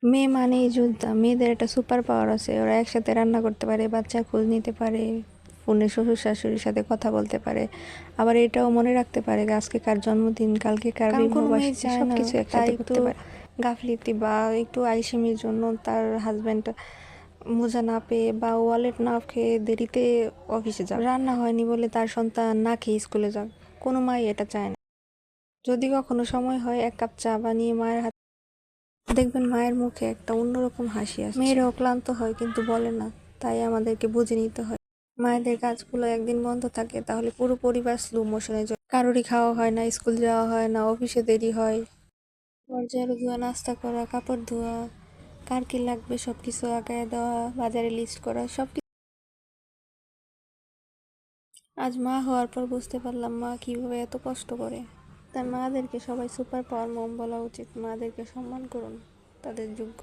মেয়ে মানেই যোদ্ধা, মেয়েদের একটা সুপার পাওয়ার আছে, ওরা একসাথে রান্না করতে পারে, বাচ্চার খোঁজ নিতে পারে, ফোনে শ্বশুর শাশুড়ির সাথে কথা বলতে পারে, আবার এটাও মনে রাখতে পারে যে আজকে কার জন্মদিন, কালকে কার কারণ কোনো মেয়ে বিবাহবার্ষিকী, চায় সব না কিছু তার একসাথে একটু করতে পারে। গাফলিতি বা একটু আইসেমির জন্য তার হাজব্যান্ড মোজা না পেয়ে বা ওয়ালেট না খেয়ে দেরিতে অফিসে যাক, রান্না হয়নি বলে তার সন্তান না খেয়ে স্কুলে যাক, কোনো মাই এটা চায় না। যদি কখনো সময় হয়, এক কাপ চা বানিয়ে মায়ের হাতে দেখবেন, মায়ের মুখে একটা অন্যরকম হাসি আসছে। মেয়েরাও ক্লান্ত হয় কিন্তু বলে না, তাই আমাদেরকে বুঝে নিতে হয়। মায়েদের কাজগুলো একদিন বন্ধ থাকে তাহলে পুরো পরিবার স্লো মোশনে চলে, কারোরই খাওয়া হয় না, স্কুল যাওয়া হয় না, অফিসে দেরি হয়, ঘর ঝাড়ু ধোয়া, নাস্তা করা, কাপড় ধোয়া, কার কি লাগবে সবকিছু আগায় দেওয়া, বাজারে লিস্ট করা, সবকিছু। আজ মা হওয়ার পর বুঝতে পারলাম মা কিভাবে এত কষ্ট করে। তাই মাদেরকে সবাই সুপার পাওয়ার মম বলা উচিত। মাদেরকে সম্মান করুন, তাদের যোগ্য